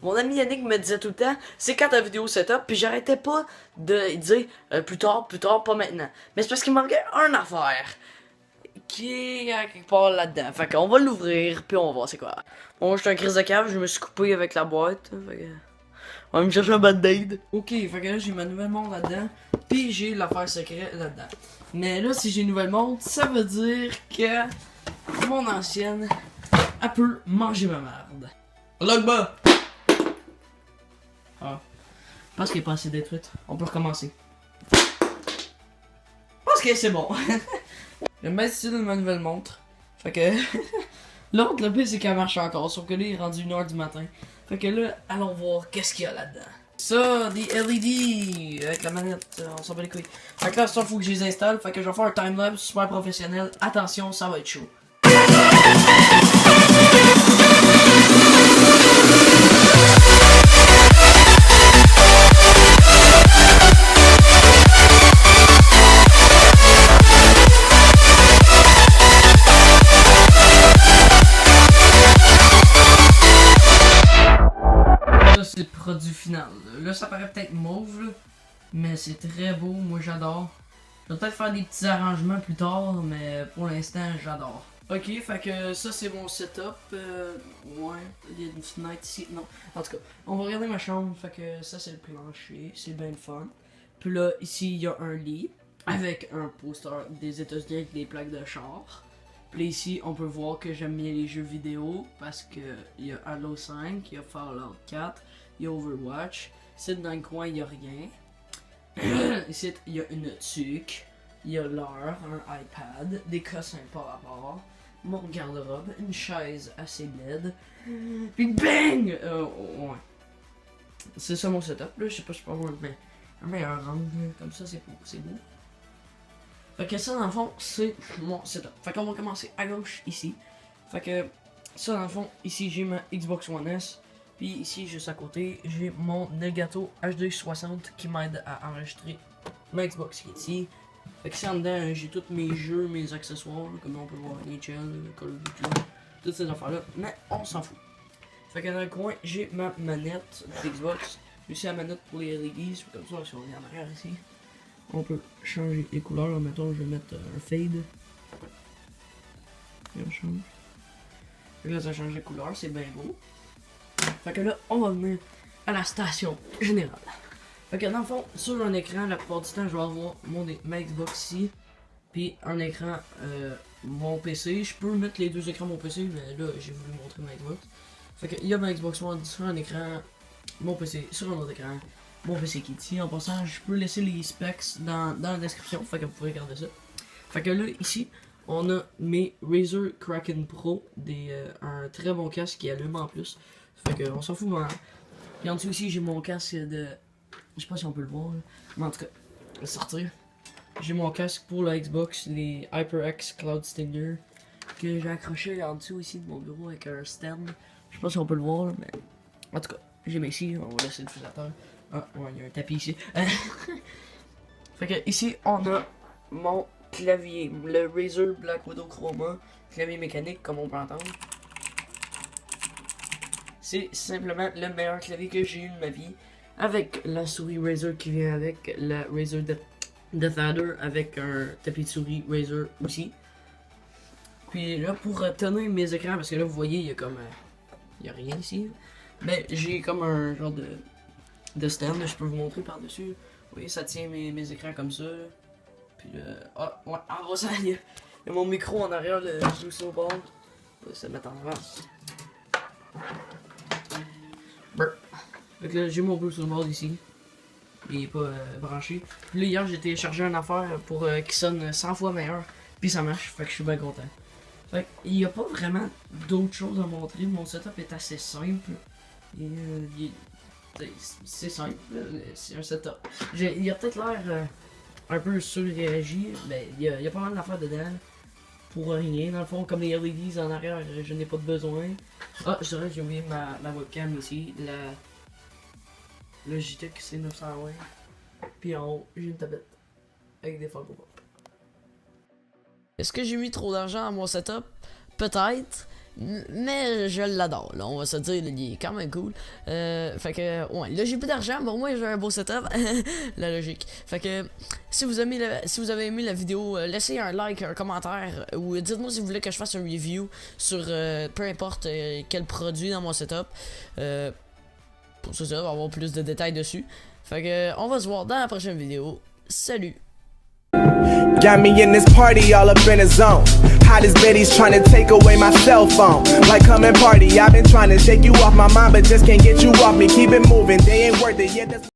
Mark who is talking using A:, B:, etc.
A: Mon ami Yannick me disait tout le temps, c'est quand ta vidéo setup, puis j'arrêtais pas de dire plus tard, pas maintenant. Mais c'est parce qu'il manquait une affaire qui est à quelque part là-dedans. Fait qu'on va l'ouvrir, puis on va voir c'est quoi. Bon, j'étais un crise de cave, je me suis coupé avec la boîte. Fait que... On va me chercher un band-aid. Ok, fait que là j'ai ma nouvelle montre là-dedans, puis j'ai l'affaire secrète là-dedans. Mais là, si j'ai une nouvelle montre, ça veut dire que mon ancienne, elle peut manger ma merde. Logba! Ah. Je pense qu'elle est pas assez détruite. On peut recommencer. Je pense que c'est bon. J'aime bien le style de ma nouvelle montre. Fait que. L'autre, le pire, c'est qu'elle marche encore. Sauf que là, il est rendu 1h du matin. Fait que là, allons voir qu'est-ce qu'il y a là-dedans. Ça, des LED avec la manette, on s'en bat les couilles. Fait que là, ça, faut que je les installe. Fait que je vais faire un timelapse super professionnel. Attention, ça va être chaud. C'est le produit final. Là, ça paraît peut-être mauve, là, mais c'est très beau. Moi, j'adore. Je vais peut-être faire des petits arrangements plus tard, mais pour l'instant, j'adore. Ok, fait que ça, c'est mon setup. Ouais, il y a une fenêtre ici. Non, en tout cas, on va regarder ma chambre. Fait que ça, c'est le plancher. C'est bien le fun. Puis là, ici, il y a un lit avec un poster des États-Unis avec des plaques de char. Puis ici, on peut voir que j'aime bien les jeux vidéo parce que il y a Halo 5, il y a Fallout 4, il y a Overwatch. Ici, dans le coin, il y a rien. Ici, il y a une tuque, il y a l'heure, un iPad, des cossins par rapport, mon garde-robe, une chaise assez laide. Puis bang! Ouais. C'est ça mon setup. Là, je sais pas si je peux avoir un meilleur angle. Comme ça, c'est beau. Fait que ça, dans le fond, c'est mon setup. Fait qu'on va commencer à gauche, ici. Fait que ça, dans le fond, ici, j'ai ma Xbox One S. Puis ici, juste à côté, j'ai mon Elgato HD60 qui m'aide à enregistrer ma Xbox qui est ici. Fait que ça, en dedans, j'ai tous mes jeux, mes accessoires, comme on peut voir NHL, Call of Duty, toutes ces affaires-là. Mais on s'en fout. Fait que dans le coin, j'ai ma manette d'Xbox. J'ai aussi la manette pour les LEDs. Comme ça, si on vient en arrière ici, on peut changer les couleurs. Mettons, je vais mettre un fade. Et on change. Là, ça change les couleurs, c'est bien beau. Fait que là, on va venir à la station générale. Fait que dans le fond, sur un écran, la plupart du temps, je vais avoir ma Xbox ici. Puis un écran, mon PC. Je peux mettre les deux écrans mon PC, mais là, j'ai voulu montrer ma Xbox. Fait que il y a ma Xbox One sur un écran, mon PC sur un autre écran. Mon PC qui est ici. En passant, je peux laisser les specs dans la description. Fait que vous pouvez regarder ça. Fait que là, ici, on a mes Razer Kraken Pro. Un très bon casque qui allume en plus. Fait que on s'en fout vraiment. Et en dessous ici, j'ai mon casque de... Je sais pas si on peut le voir. Là. Mais en tout cas, je vais sortir. J'ai mon casque pour la Xbox, les HyperX Cloud Stinger. Que j'ai accroché en dessous ici de mon bureau avec un stand. Je sais pas si on peut le voir, là, mais... En tout cas, j'ai mis ici. On va laisser le fusateur. Ah, ouais, il y a un tapis ici. Fait que ici, on a mon clavier, le Razer Black Widow Chroma, clavier mécanique, comme on peut entendre. C'est simplement le meilleur clavier que j'ai eu de ma vie. Avec la souris Razer qui vient avec, la Razer Death Adder avec un tapis de souris Razer aussi. Puis là, pour tenir mes écrans, parce que là, vous voyez, il y a comme... il y a rien ici. Mais j'ai comme un genre de stand, je peux vous montrer par-dessus. Vous voyez, ça tient mes écrans comme ça. Puis ah, ouais, en gros, ça, il y a mon micro en arrière, le Juice au bord. On va se mettre en avant. Fait que là, j'ai mon Bluetooth board ici. Il est pas branché. Puis là, hier, j'ai téléchargé une affaire pour qui sonne 100 fois meilleur. Puis ça marche, fait que je suis bien content. Fait qu'il n'y a pas vraiment d'autres choses à montrer. Mon setup est assez simple. C'est simple, c'est un setup. Il a peut-être l'air un peu surréagi, mais il y a pas mal d'affaires dedans. Pour rien, dans le fond, comme les LEDs en arrière, je n'ai pas de besoin. Ah, je dirais que j'ai oublié ma webcam ici, la Logitech C920. Puis en haut, j'ai une tablette avec des Funko Pop. Est-ce que j'ai mis trop d'argent à mon setup? Peut-être,
B: Mais je l'adore, là, on va se dire, il est quand même cool. Fait que, ouais, là j'ai plus d'argent, mais au moins j'ai un beau setup. La logique. Fait que, si vous avez aimé la vidéo, laissez un like, un commentaire, ou dites-moi si vous voulez que je fasse un review sur peu importe quel produit dans mon setup. Pour ça, on va avoir plus de détails dessus. Fait que, on va se voir dans la prochaine vidéo. Salut!
C: Got me in this party all up in the zone. Hottest Betty's trying to take away my cell phone. Like come and party, I've been trying to shake you off my mind, but just can't get you off me. Keep it moving, they ain't worth it yet.